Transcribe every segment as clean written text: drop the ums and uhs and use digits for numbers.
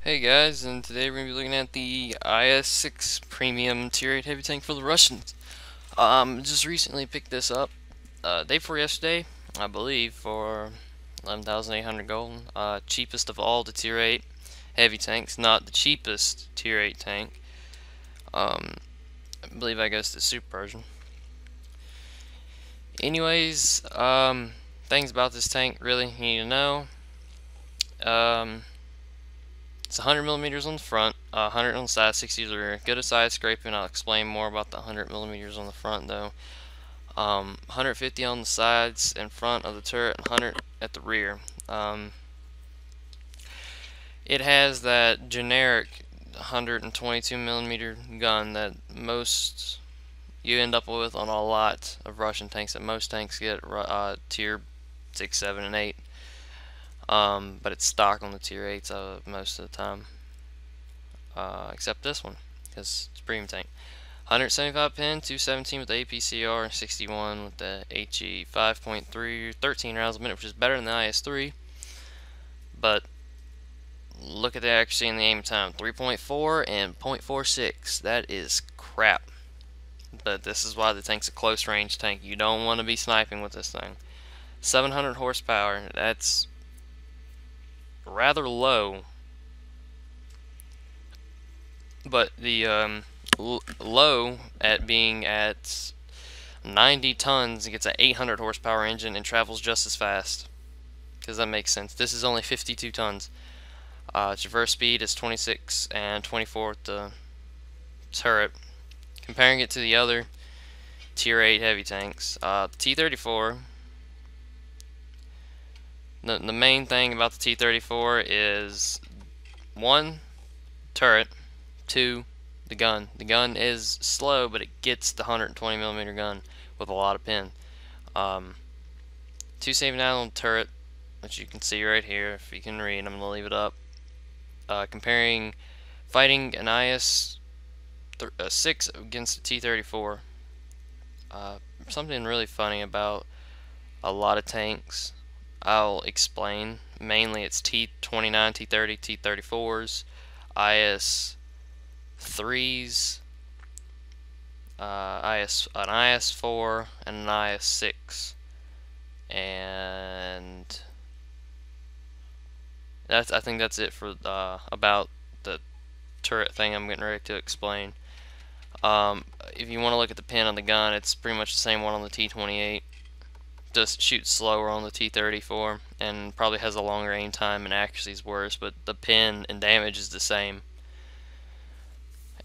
Hey guys, and today we're going to be looking at the IS-6 premium tier 8 heavy tank for the Russians. Just recently picked this up, day before yesterday, I believe, for 11,800 gold. Cheapest of all the tier 8 heavy tanks, not the cheapest tier 8 tank. I believe I guess the super version. Anyways, things about this tank really you need to know. It's 100 millimeters on the front, 100 on the side, 60 to the rear. Good at side scraping. I'll explain more about the 100 millimeters on the front though. 150 on the sides and front of the turret, and 100 at the rear. It has that generic 122 millimeter gun that most you end up with on a lot of Russian tanks. That most tanks get tier 6, 7, and 8. But it's stock on the tier 8s most of the time, except this one, because it's a premium tank. 175 pin, 217 with the APCR, and 61 with the HE, 5.3, 13 rounds a minute, which is better than the IS-3. But look at the accuracy and the aim time, 3.4 and 0.46. That is crap. But this is why the tank's a close range tank. You don't want to be sniping with this thing. 700 horsepower, that's rather low, but the low at being at 90 tons, it gets an 800 horsepower engine and travels just as fast, because that makes sense. This is only 52 tons. Traverse speed is 26 and 24 with the turret. Comparing it to the other tier 8 heavy tanks, the T-34, the main thing about the T-34 is 1, turret, 2, the gun. The gun is slow, but it gets the 120 millimeter gun with a lot of pin. 279 on the turret, which you can see right here if you can read. I'm going to leave it up. Comparing fighting an IS-6 against a T-34. Something really funny about a lot of tanks, I'll explain. Mainly it's T-29, T-30, T-34s, IS-3s, an IS-4, and an IS-6. And I think that's it for about the turret thing I'm getting ready to explain. If you want to look at the pin on the gun, it's pretty much the same one on the T-28. Just shoots slower on the T-34 and probably has a longer aim time and accuracy is worse, but the pin and damage is the same.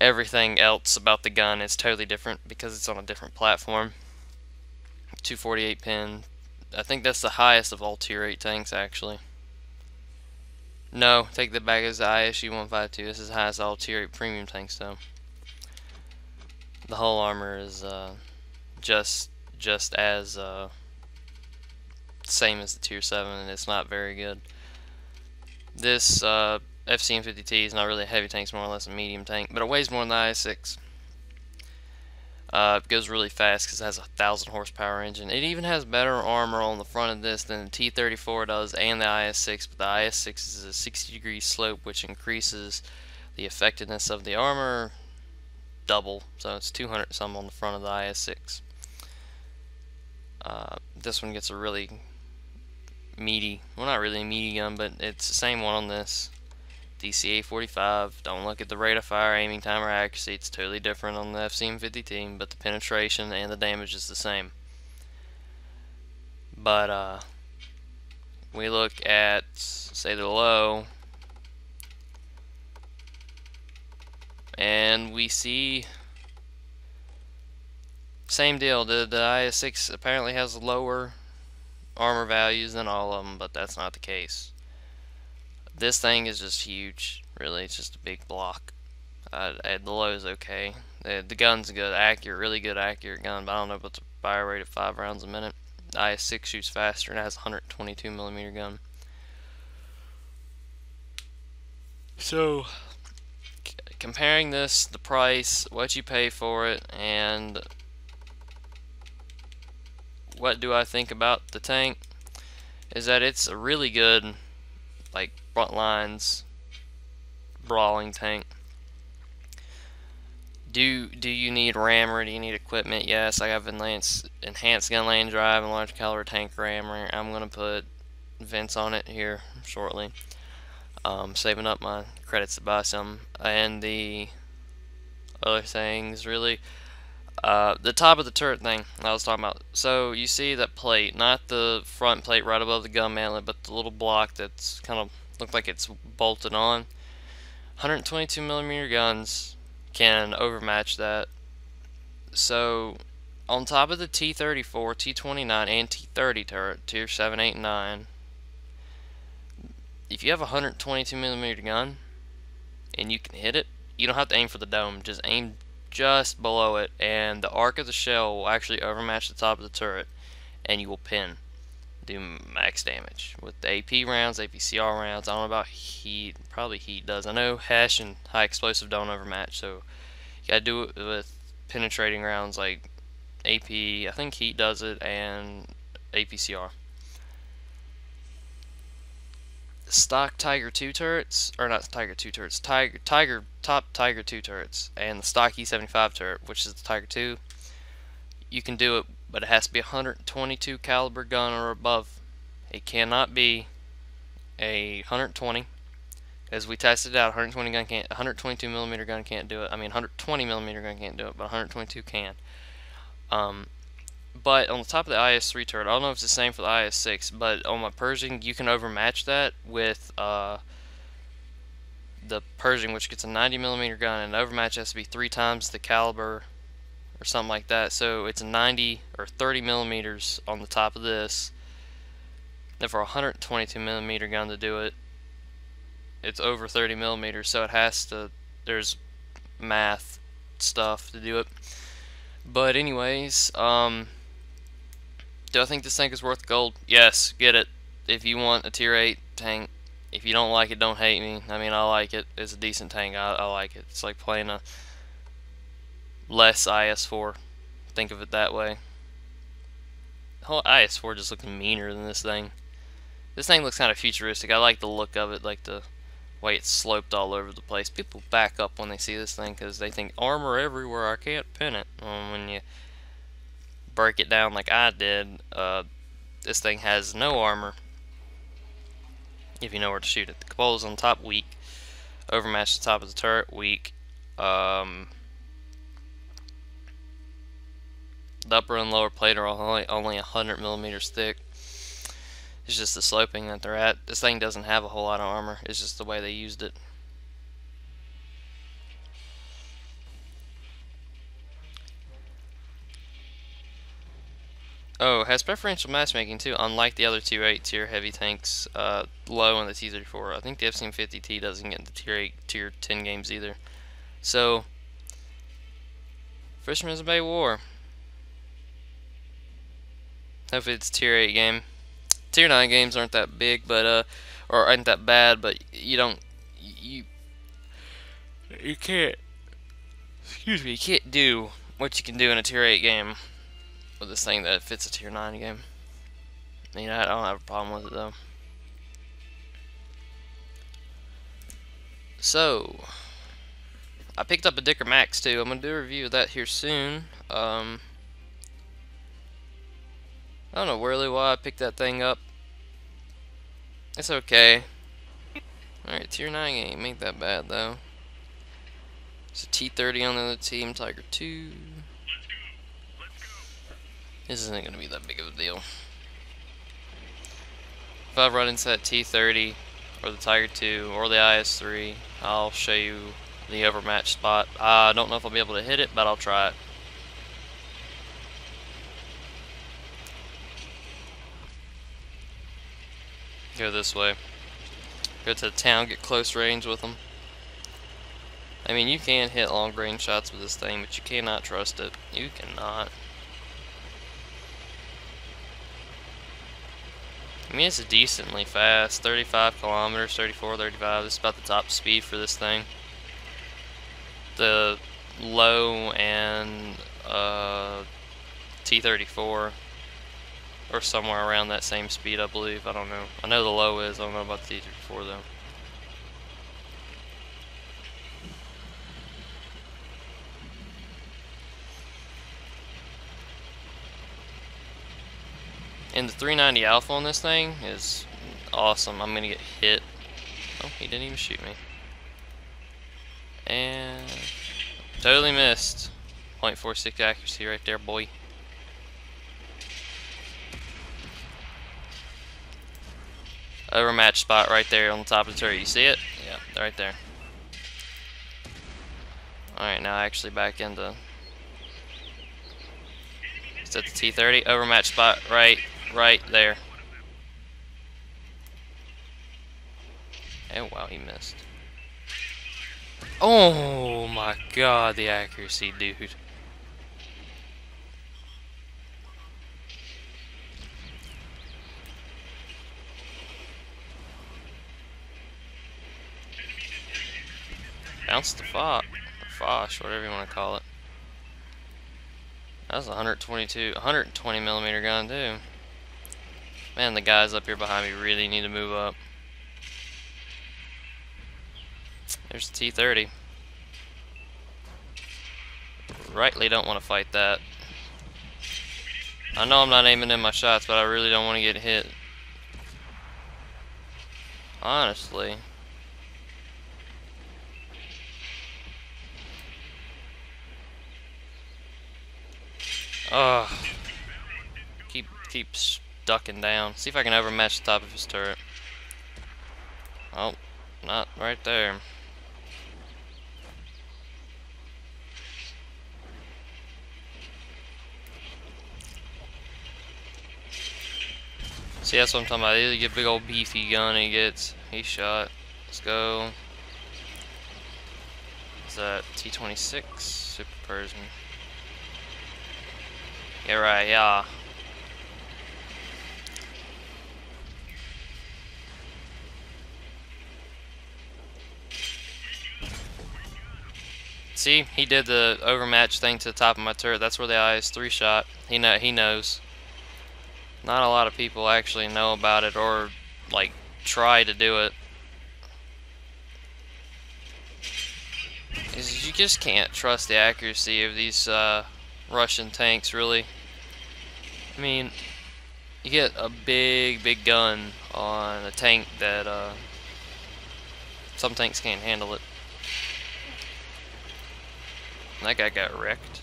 Everything else about the gun is totally different because it's on a different platform. 248 pin. I think that's the highest of all tier 8 tanks actually. No, take that back, as the ISU-152. This is the highest of all tier 8 premium tanks though. The hull armor is just as same as the tier 7, and it's not very good. This FCM50T is not really a heavy tank, it's more or less a medium tank, but it weighs more than the IS-6. It goes really fast because it has a 1,000 horsepower engine. It even has better armor on the front of this than the T-34 does and the IS-6, but the IS-6 is a 60-degree slope, which increases the effectiveness of the armor double, so it's 200 some on the front of the IS-6. This one gets a really meaty, well, not really a meaty gun, but it's the same one on this. DCA 45. Don't look at the rate of fire, aiming time, or accuracy. It's totally different on the FCM50T, but the penetration and the damage is the same. But we look at, say, the low, and we see same deal. The IS-6 apparently has lower armor values than all of them, but that's not the case. This thing is just huge, really. It's just a big block. The low is okay. The gun's good, accurate, really good accurate gun, but I don't know about the fire rate of 5 rounds a minute. The IS-6 shoots faster and has a 122 millimeter gun. So, comparing this, the price, what you pay for it, and what do I think about the tank, is that it's a really good, like, front lines brawling tank. Do you need rammer? Do you need equipment? Yes, I have enhanced gun lane drive and large caliber tank rammer. I'm gonna put vents on it here shortly. Saving up my credits to buy some. And the other things, really, the top of the turret thing I was talking about. So you see that plate, not the front plate right above the gun mantlet, but the little block that's kind of looked like it's bolted on. 122 millimeter guns can overmatch that. So on top of the T-34, T-29, and T-30 turret, tier 7, 8, and 9, if you have a 122 millimeter gun and you can hit it, you don't have to aim for the dome. Just aim just below it, and the arc of the shell will actually overmatch the top of the turret, and you will pin. Do max damage with the AP rounds, APCR rounds. I don't know about heat. Probably heat does. I know HESH and high explosive don't overmatch, so you gotta do it with penetrating rounds like AP. I think heat does it, and APCR. Stock Tiger 2 turrets, or not Tiger 2 turrets, top Tiger 2 turrets, and the stock E75 turret, which is the Tiger 2. You can do it, but it has to be a 122 caliber gun or above. It cannot be a 120, as we tested it out. 120 gun can't, 122 millimeter gun can't do it. I mean, 120 millimeter gun can't do it, but 122 can. But on the top of the IS-3 turret, I don't know if it's the same for the IS-6, but on my Pershing, you can overmatch that with the Pershing, which gets a 90 millimeter gun, and the overmatch has to be 3 times the caliber or something like that. So it's a 90 or 30 millimeters on the top of this. And for a 122 millimeter gun to do it, it's over 30 millimeters, so it has to, there's math stuff to do it. But anyways, do I think this tank is worth gold? Yes, get it. If you want a tier 8 tank, if you don't like it, don't hate me. I mean, I like it. It's a decent tank. I like it. It's like playing a less IS-4. Think of it that way. The whole IS-4 just looks meaner than this thing. This thing looks kind of futuristic. I like the look of it, like the way it's sloped all over the place. People back up when they see this thing because they think armor everywhere. I can't pin it. When you break it down like I did, this thing has no armor if you know where to shoot it. The cupolas on top, weak. Overmatch the top of the turret, weak. The upper and lower plate are only 100 millimeters thick. It's just the sloping that they're at. This thing doesn't have a whole lot of armor. It's just the way they used it. Oh, it has preferential matchmaking too, unlike the other tier 8 tier heavy tanks, low in the T-34. I think the FCM-50T doesn't get into tier 8, tier 10 games either. So, Fisherman's Bay War. Hopefully it's a tier 8 game. Tier 9 games aren't that big, but, or aren't that bad, but you can't, excuse me, you can't do what you can do in a tier 8 game with this thing that fits a tier 9 game. I mean, I don't have a problem with it though. So, I picked up a Dicker Max too. I'm gonna do a review of that here soon. I don't know really why I picked that thing up. It's okay. Alright, tier 9 game ain't that bad though. It's a T-30 on the other team, Tiger 2. This isn't going to be that big of a deal. If I run into that T-30 or the Tiger 2 or the IS-3, I'll show you the overmatch spot. I don't know if I'll be able to hit it, but I'll try it. Go this way. Go to the town, get close range with them. I mean, you can hit long range shots with this thing, but you cannot trust it. You cannot. I mean, it's decently fast, 35 kilometers, 34, 35. This is about the top speed for this thing. The low and T-34 are somewhere around that same speed, I believe. I don't know. I know the low is. I don't know about the T-34 though. And the 390 alpha on this thing is awesome. I'm gonna get hit. Oh, he didn't even shoot me. And totally missed. 0.46 accuracy right there, boy. Overmatch spot right there on the top of the turret. You see it? Yeah, right there. Alright, now actually back into... It's at the T-30. Overmatch spot right there. Oh, wow, he missed. Oh my god, the accuracy, dude. Bounced the Foch, or Foch, whatever you want to call it. That was a 120 millimeter gun too. Man, the guys up here behind me really need to move up. There's the T-30. Rightly don't want to fight that. I know I'm not aiming in my shots, but I really don't want to get hit. Honestly. Ugh. Keep ducking down. See if I can overmatch the top of his turret. Oh, not right there. See, that's what I'm talking about. You get a big old beefy gun and he's shot. Let's go. Is that T-26? Super Persian. Yeah, right, yeah. See, he did the overmatch thing to the top of my turret. That's where the IS-3 shot. He knows. Not a lot of people actually know about it or like try to do it. You just can't trust the accuracy of these Russian tanks, really. I mean, you get a big gun on a tank that some tanks can't handle it. And that guy got wrecked.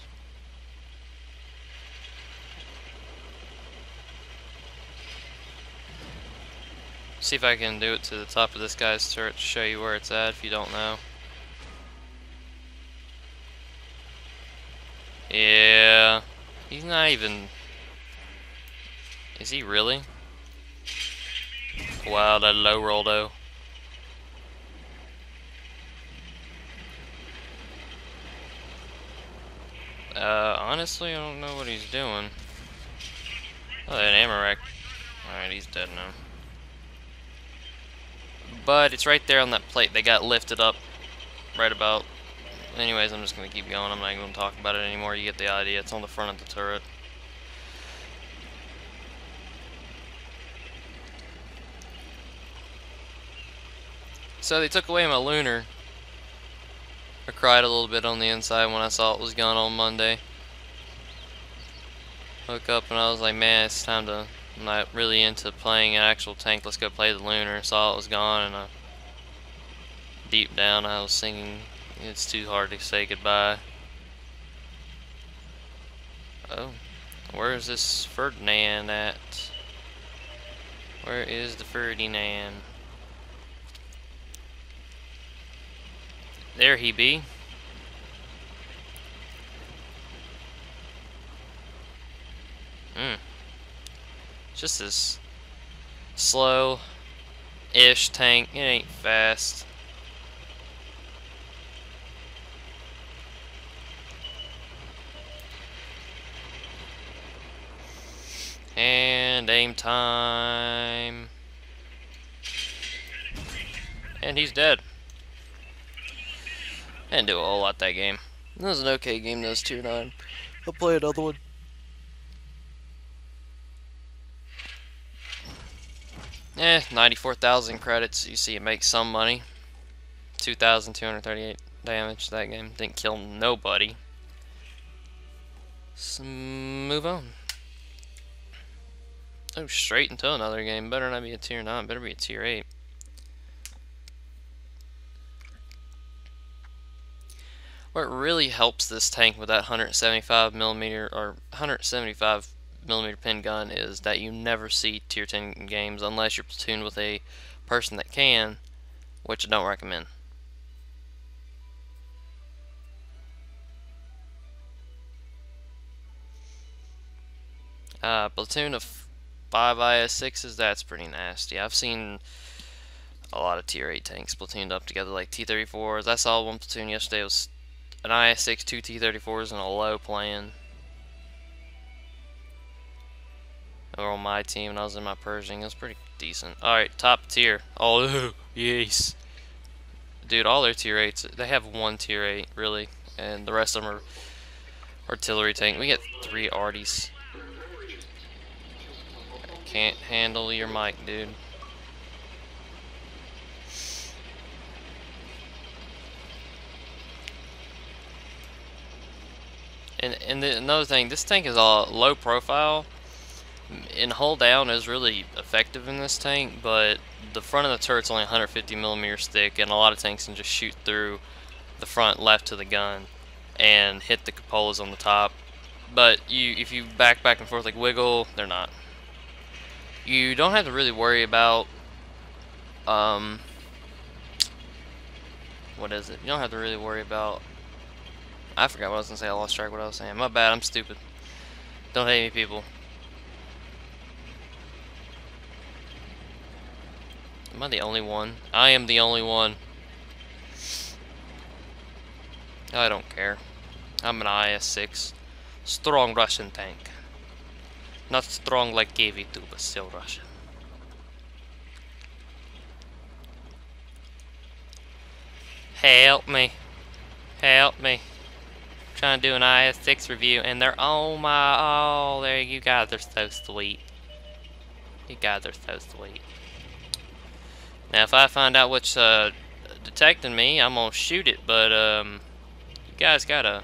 See if I can do it to the top of this guy's turret to show you where it's at if you don't know. Yeah, he's not even... Is he really? Wow, that low roll though. Honestly, I don't know what he's doing. Oh, that ammo rack. Alright, he's dead now. But it's right there on that plate. They got lifted up right about... Anyways, I'm just going to keep going. I'm not even going to talk about it anymore. You get the idea. It's on the front of the turret. So they took away my lunar. I cried a little bit on the inside when I saw it was gone on Monday. Woke up and I was like, man, it's time to... I'm not really into playing an actual tank. Let's go play the lunar. Saw it was gone, and deep down I was singing, it's too hard to say goodbye. Oh, where is this Ferdinand at? Where is the Ferdinand? There he be. Just this slow-ish tank. It ain't fast. And aim time. And he's dead. I didn't do a whole lot that game. That was an okay game, those 2-9. I'll play another one. 94,000 credits. You see it makes some money. 2,238 damage that game. Didn't kill nobody. So move on. Oh, straight into another game. Better not be a tier 9. Better be a tier 8. What really helps this tank with that 175 millimeter or 175 millimeter pin gun is that you never see tier 10 games unless you're platooned with a person that can, which I don't recommend. Platoon of 5 IS-6s, that's pretty nasty. I've seen a lot of tier 8 tanks platooned up together like T-34s. I saw one platoon yesterday. It was an IS-6, 2 T-34s, and a low playing. They were on my team, and I was in my Pershing. It was pretty decent. Alright, top tier. Oh, yes. Dude, all their tier 8s, they have one tier 8, really. And the rest of them are artillery tank. We get 3 arties. Can't handle your mic, dude. And another thing, this tank is all low profile, and hold down is really effective in this tank, but the front of the turret's only 150 millimeters thick, and a lot of tanks can just shoot through the front left to the gun and hit the cupolas on the top. But if you back and forth like wiggle, they're not. You don't have to really worry about what is it? You don't have to really worry about. I forgot what I was gonna say. I lost track of what I was saying. My bad. I'm stupid. Don't hate me, people. Am I the only one? I am the only one. I don't care. I'm an IS-6. Strong Russian tank. Not strong like KV-2, but still Russian. Help me. Help me. I'm trying to do an IS-6 review, and they're, oh my, oh, there, you guys are so sweet. You guys are so sweet. Now, if I find out what's detecting me, I'm gonna shoot it, but, you guys gotta,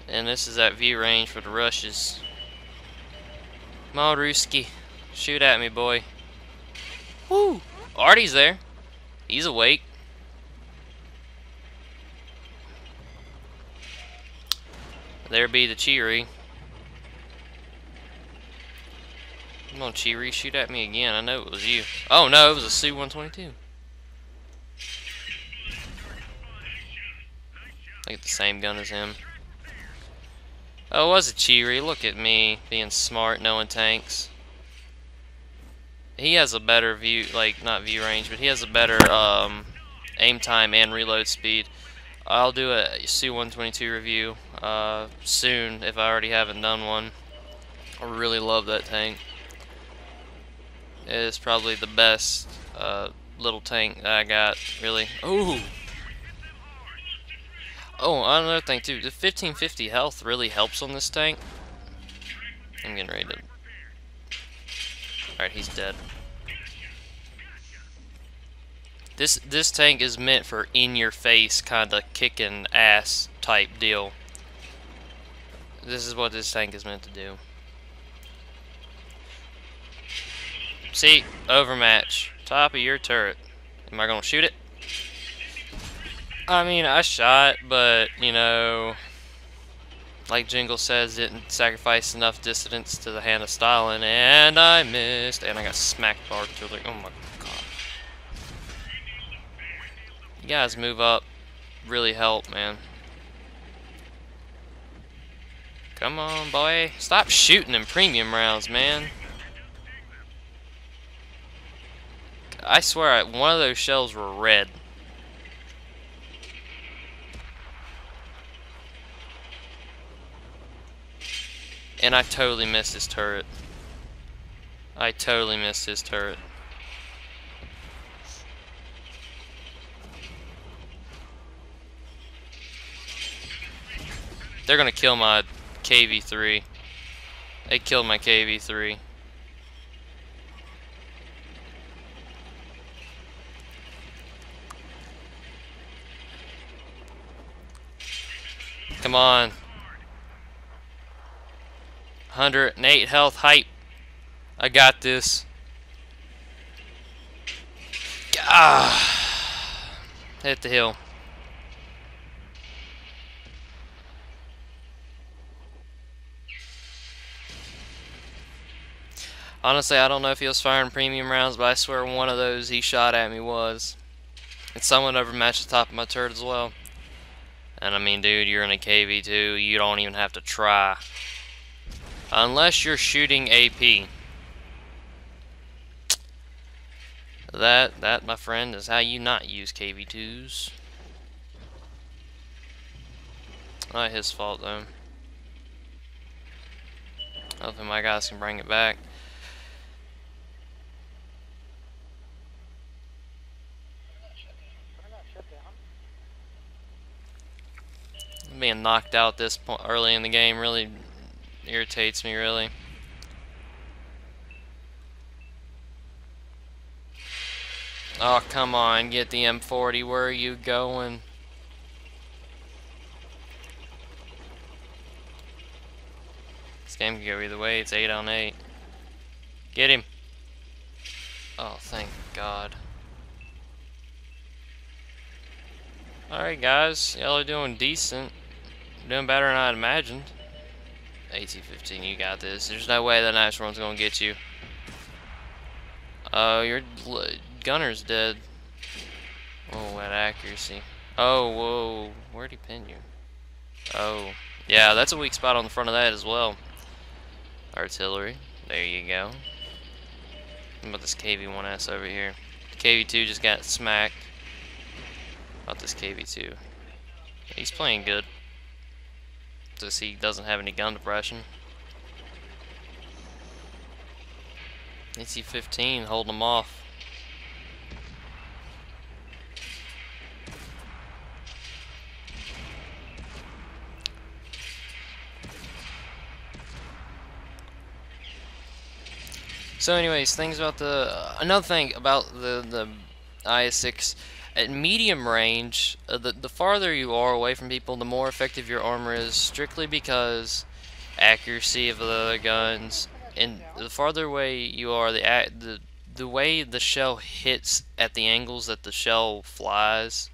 and this is at view range for the rushes. Come on, Ruski. Shoot at me, boy. Woo! Artie's there. He's awake. There be the Cheery. Come on, Cheery, shoot at me again. I know it was you. Oh no, it was a Su-122. I get the same gun as him. Oh, it was a Cheery. Look at me being smart, knowing tanks. He has a better view, like not view range, but he has a better aim time and reload speed. I'll do a Su-122 review soon if I already haven't done one. I really love that tank. It is probably the best little tank that I got, really. Ooh! Oh, another thing too, the 1550 health really helps on this tank. I'm getting ready to... Alright, he's dead. This tank is meant for in-your-face kind of kicking ass type deal. This is what this tank is meant to do. See, overmatch. Top of your turret. Am I gonna shoot it? I mean, I shot, but, you know, like Jingle says, didn't sacrifice enough distance to the hand of Stalin, and I missed, and I got smacked by artillery. Oh my god. You guys move up. Really help, man. Come on, boy. Stop shooting in premium rounds, man. I swear, one of those shells were red. And I totally missed his turret. I totally missed his turret. They're gonna kill my KV-3. They killed my KV-3. Come on. 108 health hype. I got this. Ah, hit the hill. Honestly, I don't know if he was firing premium rounds, but I swear one of those he shot at me was. And someone overmatched the top of my turret as well. And I mean, dude, you're in a KV2. You don't even have to try. Unless you're shooting AP. That, my friend, is how you not use KV2s. Not his fault, though. Hopefully my guys can bring it back. Being knocked out this point early in the game really irritates me, really. Oh, come on, get the M40. Where are you going? This game can go either way. It's 8 on 8. Get him. Oh, thank God. Alright, guys. Y'all are doing decent. Doing better than I'd imagined. AT-15, you got this. There's no way that nice one's gonna get you. Oh, your gunner's dead. Oh, what accuracy. Oh, whoa. Where'd he pin you? Oh. Yeah, that's a weak spot on the front of that as well. Artillery. There you go. What about this KV-1S over here? KV-2 just got smacked. About this KV-2. He's playing good. Just he doesn't have any gun depression. AC-15 holding him off. So anyways, things about the another thing about the IS-6 at medium range, the farther you are away from people, the more effective your armor is, strictly because accuracy of the other guns, and the farther away you are, the way the shell hits at the angles that the shell flies,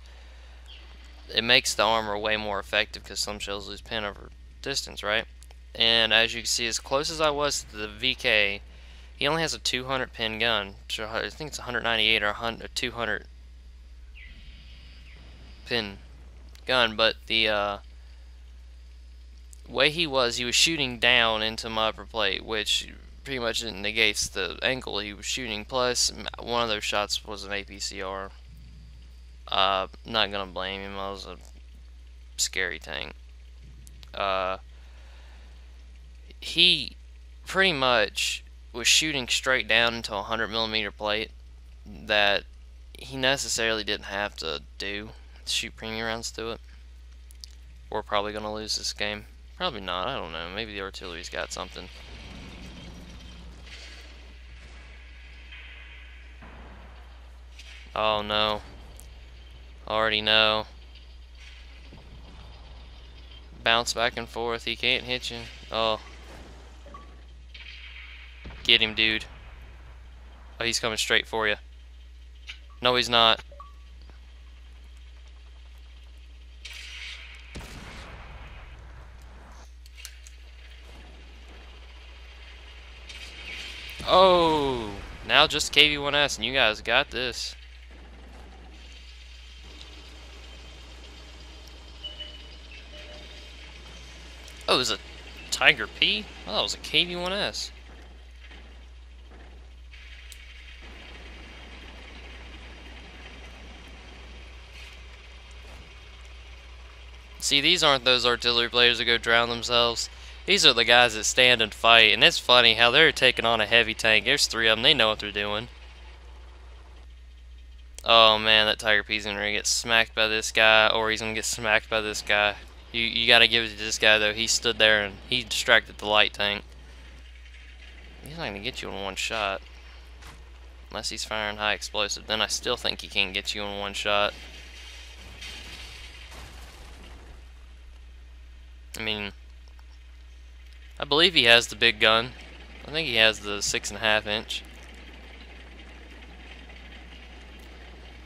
it makes the armor way more effective because some shells lose pin over distance, right? And as you can see, as close as I was to the VK, he only has a 200 pin gun. I think it's 198 or 200 pin gun, but the way he was shooting down into my upper plate, which pretty much negates the angle he was shooting. Plus, one of those shots was an APCR. Not gonna blame him. I was a scary tank. He pretty much was shooting straight down into a 100mm plate that he necessarily didn't have to do. Shoot premium rounds through it. We're probably gonna lose this game. Probably not. I don't know. Maybe the artillery's got something. Oh no. Already know. Bounce back and forth. He can't hit you. Oh. Get him, dude. Oh, he's coming straight for you. No, he's not. Oh. Now just KV-1S, and you guys got this. Oh, it was a Tiger P? Oh, it was a KV-1S. See, these aren't those artillery players that go drown themselves. These are the guys that stand and fight, and it's funny how they're taking on a heavy tank. There's 3 of them. They know what they're doing. Oh man, that Tiger P's gonna get smacked by this guy, or he's gonna get smacked by this guy. You gotta give it to this guy though. He stood there and he distracted the light tank. He's not gonna get you in one shot. Unless he's firing high explosive. Then I still think he can't get you in one shot. I mean, I believe he has the big gun. I think he has the 6.5 inch.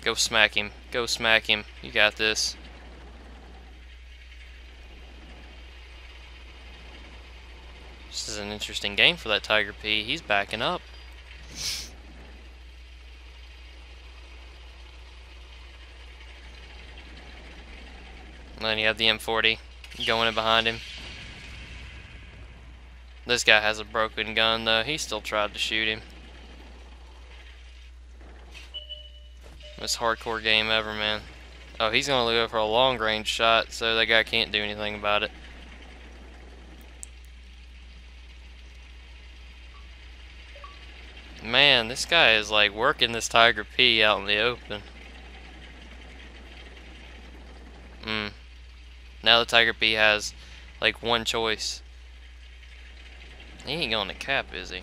Go smack him. Go smack him. You got this. This is an interesting game for that Tiger P. He's backing up. And then you have the M40 going in behind him. This guy has a broken gun though. He still tried to shoot him. Most hardcore game ever, man. Oh, he's gonna go for a long range shot, so that guy can't do anything about it. Man, this guy is like working this Tiger P out in the open. Now the Tiger P has like one choice. He ain't going to cap, is he?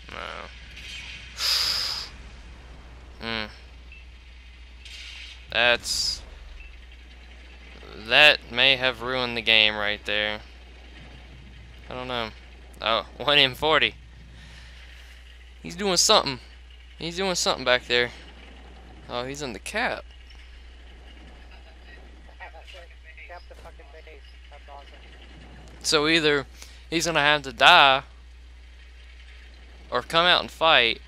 No. That may have ruined the game right there. I don't know. Oh, 1M40. He's doing something. He's doing something back there. Oh, he's in the cap. So either he's gonna have to die or come out and fight.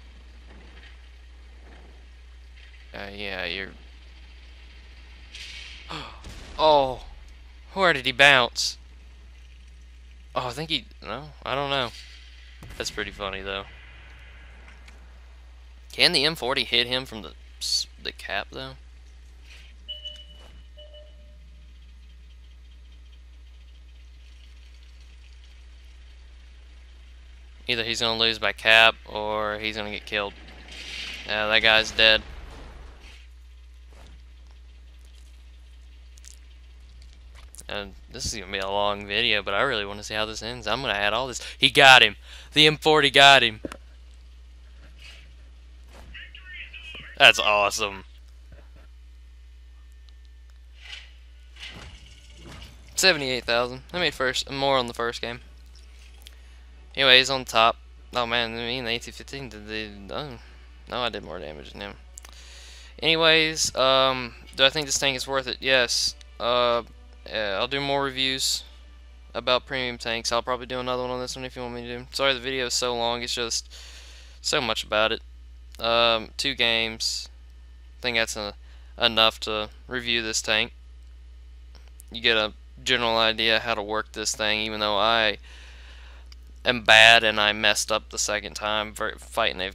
Yeah, you're. Oh, where did he bounce? Oh, I think he. No, I don't know. That's pretty funny though. Can the M40 hit him from the cap though? Either he's gonna lose by cap or he's gonna get killed. Yeah, that guy's dead. And this is gonna be a long video, but I really want to see how this ends. I'm gonna add all this. He got him. The M40 got him. That's awesome. 78,000. I made more on the first game. Anyway, he's on top. Oh man, me and the AT-15 did the. No, I did more damage than him. Anyways, do I think this tank is worth it? Yes. Yeah, I'll do more reviews about premium tanks. I'll probably do another one on this one if you want me to. Sorry the video is so long. It's just so much about it. 2 games. I think that's enough to review this tank. You get a general idea how to work this thing, even though I am bad and I messed up the second time fighting a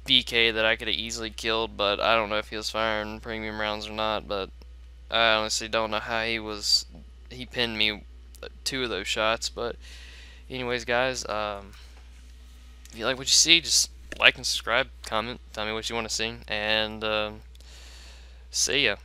BK that I could have easily killed, but I don't know if he was firing premium rounds or not, but I honestly don't know how he pinned me 2 of those shots. But anyways guys, if you like what you see, just like and subscribe, comment, tell me what you want to see, and see ya.